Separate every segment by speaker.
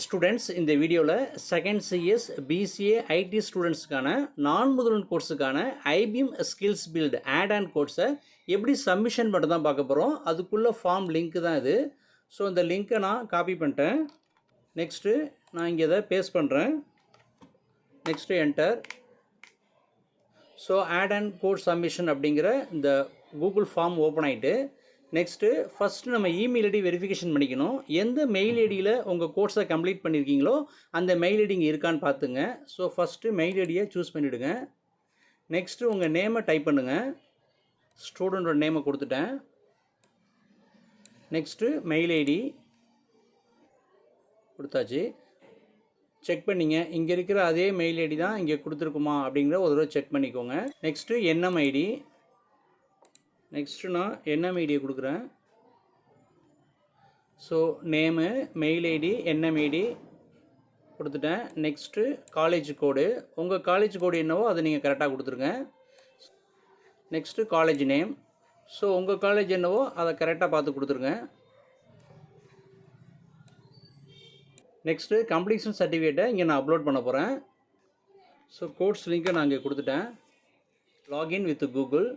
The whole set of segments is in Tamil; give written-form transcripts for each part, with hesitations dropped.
Speaker 1: ஸ்டூடெண்ட்ஸ் இந்த வீடியோவில் செகண்ட் சிஎஸ் பிசிஏ ஐடி ஸ்டூடெண்ட்ஸ்க்கான நான் முதல்வன் கோர்ஸுக்கான IBM skills build add on கோர்ஸை எப்படி சப்மிஷன் மட்டும் தான் பார்க்க போகிறோம். அதுக்குள்ளே ஃபார்ம் லிங்க் தான் இது. ஸோ இந்த லிங்க்கை நான் காப்பி பண்ணிட்டேன். நெக்ஸ்ட்டு நான் இங்கே இதை பேஸ்ட் பண்ணுறேன். Next enter. So add and course submission அப்படிங்கிற இந்த கூகுள் ஃபார்ம் ஓப்பன் ஆகிட்டு நெக்ஸ்ட்டு ஃபஸ்ட்டு நம்ம இமெயில் ஐடி வெரிஃபிகேஷன் பண்ணிக்கணும். எந்த மெயில் ஐடியில் உங்கள் கோர்ஸை கம்ப்ளீட் பண்ணியிருக்கீங்களோ அந்த மெயில் ஐடி இங்கே இருக்கான்னு பார்த்துங்க. ஸோ ஃபஸ்ட்டு மெயில் ஐடியை சூஸ் பண்ணிவிடுங்க. நெக்ஸ்ட்டு உங்கள் நேமை டைப் பண்ணுங்கள். ஸ்டூடெண்ட்டோட நேமை கொடுத்துட்டேன். நெக்ஸ்ட்டு மெயில் ஐடி கொடுத்தாச்சு. செக் பண்ணிங்க, இங்கே இருக்கிற அதே மெயில் ஐடி தான் இங்கே கொடுத்துருக்குமா அப்படிங்கிற ஒரு தடவை செக் பண்ணிக்கோங்க. நெக்ஸ்ட்டு என்எம்ஐடி. நெக்ஸ்ட்டு நான் என்எம்ஐடியை கொடுக்குறேன். ஸோ நேமு, மெயில் ஐடி, என்எம்ஐடி கொடுத்துட்டேன். நெக்ஸ்ட்டு காலேஜ் கோடு, உங்கள் காலேஜ் கோடு என்னவோ அதை நீங்கள் கரெக்டாக கொடுத்துருங்க. நெக்ஸ்ட்டு காலேஜ் நேம், ஸோ உங்கள் காலேஜ் என்னவோ அதை கரெக்டாக பார்த்து கொடுத்துருங்க. நெக்ஸ்ட்டு கம்ப்ளீஷன் சர்டிஃபிகேட்டை இங்கே நான் அப்லோட் பண்ண போகிறேன். ஸோ கோர்ஸ் லிங்க்கை நான் இங்கே கொடுத்துட்டேன். Login with Google.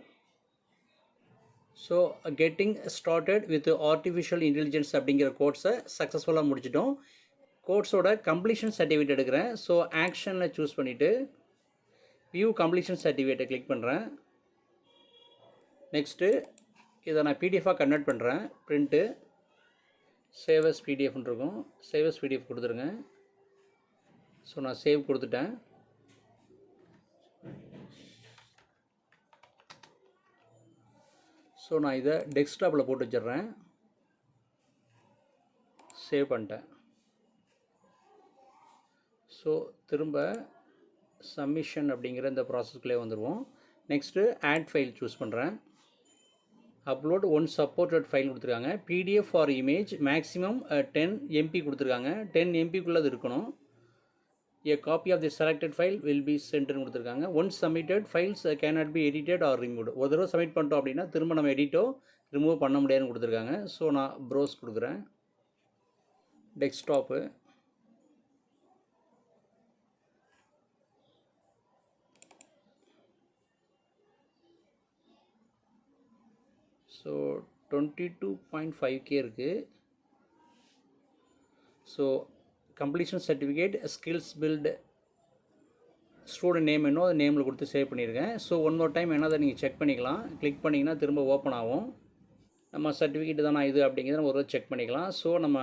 Speaker 1: So getting started with artificial intelligence அப்படிங்கிற கோர்ஸை சக்ஸஸ்ஃபுல்லாக முடிச்சிட்டோம். கோர்ஸோட கம்ப்ளீஷன் சர்டிஃபிகேட் எடுக்கிறேன். ஸோ ஆக்ஷனில் சூஸ் பண்ணிவிட்டு வியூ கம்ப்ளீஷன் சர்டிஃபிகேட்டை கிளிக் பண்ணுறேன். நெக்ஸ்ட்டு இதை நான் பிடிஎஃபாக கன்வெர்ட் பண்ணுறேன். பிரிண்ட்டு சேவ் அஸ் பிடிஎஃப்னு இருக்கும். சேவ் அஸ் பிடிஎஃப் கொடுத்துருங்க. ஸோ நான் சேவ் கொடுத்துட்டேன். ஸோ நான் இதை டெஸ்க்டாப்பில் போட்டு வச்சிடுறேன். சேவ் பண்ணிட்டேன். ஸோ திரும்ப சப்மிஷன் அப்படிங்கிற இந்த ப்ராசஸ்க்குள்ளே வந்துடுவோம். நெக்ஸ்ட்டு ஆட் ஃபைல் சூஸ் பண்ணுறேன். அப்லோட் ஒன் சப்போர்ட்டட் ஃபைல் கொடுத்துருக்காங்க. PDF or image maximum 10 MB கொடுத்துருக்காங்க. 10 MBக்குள்ளே அது இருக்கணும். A copy of the selected file will be sent ன்னு கொடுத்துருக்காங்க. Once submitted files cannot be edited or removed. ஒரு தடவை சப்மிட் பண்ணிட்டோம் அப்படின்னா திரும்ப நம்ம எடிட்டோ ரிமூவ் பண்ண முடியாதுன்னு கொடுத்துருக்காங்க. ஸோ நான் ப்ரௌஸ் கொடுக்குறேன். டெஸ்க்டாப்பு, ஸோ 22.5K இருக்குது. So completion certificate skills build student name என்னோ அது நேமில் கொடுத்து சேவ் பண்ணியிருக்கேன். ஸோ ஒன் மோர் டைம் என்ன அதை நீங்கள் செக் பண்ணிக்கலாம். கிளிக் பண்ணிங்கன்னா திரும்ப ஓப்பன் ஆகும். நம்ம சர்டிஃபிகேட் தானே இது அப்படிங்கிறத நம்ம ஒரு செக் பண்ணிக்கலாம். ஸோ நம்ம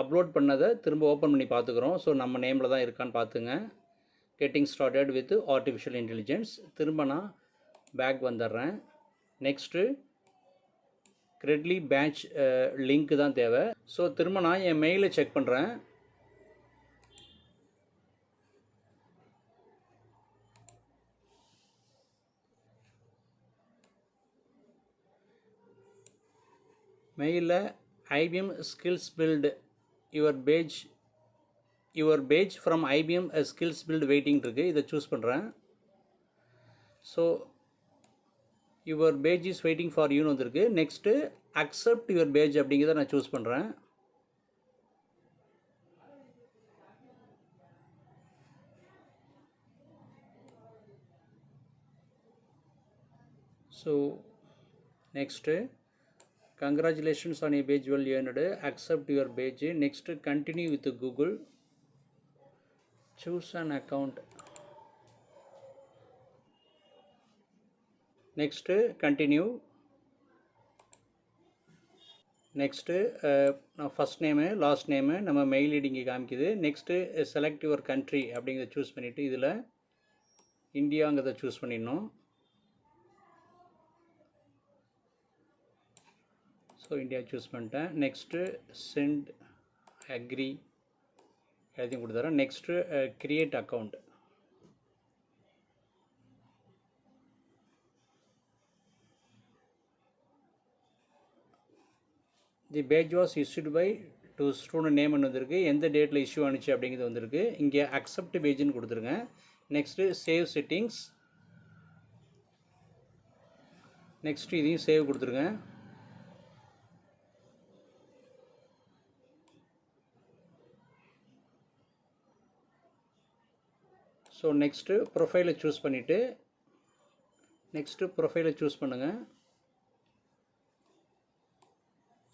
Speaker 1: அப்லோட் பண்ணதை திரும்ப ஓப்பன் பண்ணி பார்த்துக்குறோம். ஸோ நம்ம நேமில் தான் இருக்கான்னு பார்த்துங்க. Getting started with artificial intelligence. திரும்ப நான் பேக் வந்துடுறேன். நெக்ஸ்ட்டு கிரெட்லி பேட்ச் லிங்க் தான் தேவை. ஸோ திரும்ப நான் என் மெயிலை செக் பண்ணுறேன். மெயிலில் IBM skills build your page from IBM skills build waiting இருக்குது. இதை சூஸ் பண்ணுறேன். So your page is waiting for யூன்னு வந்திருக்கு. நெக்ஸ்ட்டு அக்செப்ட் யுவர் பேஜ் அப்படிங்கிறத நான் சூஸ் பண்ணுறேன். So next congratulations on a page well earned. Accept your page. Next continue with Google. Choose an account. Next continue. Next first name last name நம்ம மெயில் ஐடி இங்கே காமிக்குது. நெக்ஸ்ட்டு செலக்ட் யுவர் கண்ட்ரி அப்படிங்கிறத சூஸ் பண்ணிவிட்டு இதில் இந்தியாங்கிறத சூஸ் பண்ணிடணும். ஸோ இந்தியா சூஸ் பண்ணிட்டேன். நெக்ஸ்ட்டு சென்ட் அக்ரி எல்லாத்தையும் கொடுத்துறேன். Next create account. The page was issued by to student நேம்னு வந்திருக்கு. எந்த டேட்டில் இஷ்யூ ஆனிச்சு அப்படிங்கிறது வந்திருக்கு. இங்கே அக்செப்ட் பேஜ்னு கொடுத்துருங்க. Next save settings. நெக்ஸ்ட்டு இதையும் சேவ் கொடுத்துருங்க. நெக்ஸ்ட்டு ப்ரொஃபைலை சூஸ் பண்ணிவிட்டு ப்ரொஃபைலை சூஸ் பண்ணுங்கள்.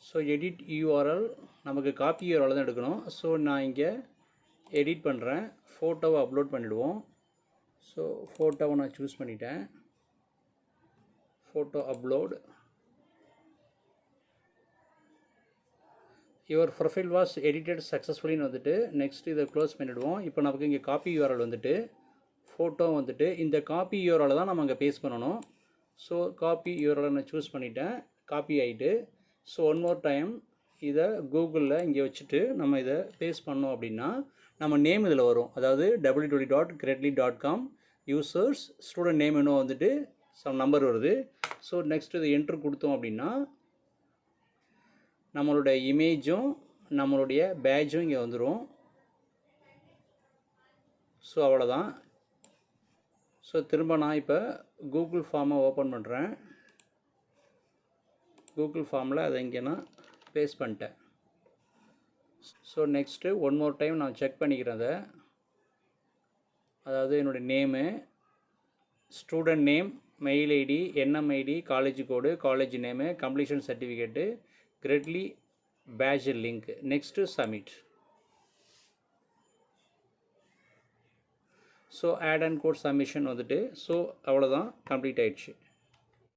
Speaker 1: ஸோ எடிட் யூஆர்எல் நமக்கு காப்பி யூஆர்எல் தான் எடுக்கணும். ஸோ நான் இங்கே எடிட் பண்ணுறேன். ஃபோட்டோவை அப்லோட் பண்ணிவிடுவோம். ஸோ ஃபோட்டோவை நான் சூஸ் பண்ணிட்டேன். Photo upload. Your profile was edited சக்ஸஸ்ஃபுல்லின்னு வந்துட்டு நெக்ஸ்ட் இதை க்ளோஸ் பண்ணிவிடுவோம். இப்போ நமக்கு இங்கே காப்பி யூஆர்எல் வந்துட்டு ஃபோட்டோ வந்துட்டு இந்த காப்பி யூஆர்எல் தான் நம்ம அங்கே பேஸ்ட் பண்ணணும். ஸோ காப்பி யூஆர்எல் நான் சூஸ் பண்ணிட்டேன். காப்பி ஆகிட்டு ஸோ ஒன் மோர் டைம் இதை கூகுளில் இங்கே வச்சுட்டு நம்ம இதை பேஸ்ட் பண்ணோம் அப்படின்னா நம்ம நேம் இதில் வரும். அதாவது www.gretly.com யூசர்ஸ் ஸ்டூடெண்ட் நேம் இன்னும் வந்துட்டு சம் நம்பர் வருது. ஸோ நெக்ஸ்ட் இதை என்ட்ரு கொடுத்தோம் அப்படின்னா நம்மளுடைய இமேஜும் நம்மளுடைய பேட்சும் இங்கே வந்துடும். ஸோ அவ்வளோதான். ஸோ திரும்ப நான் இப்போ கூகுள் ஃபார்மை ஓப்பன் பண்ணுறேன். கூகுள் ஃபார்மில் அதை இங்கே நான் பேஸ்ட் பண்ணிட்டேன். So next one more time நான் செக் பண்ணிக்கிறேன் அதை. அதாவது என்னுடைய name, student name, mail ID, NMID, college code, college name, completion certificate, Credly badge link. Next submit. So add on code submission வந்துட்டு ஸோ அவ்வளோதான், கம்ப்ளீட் ஆயிடுச்சு.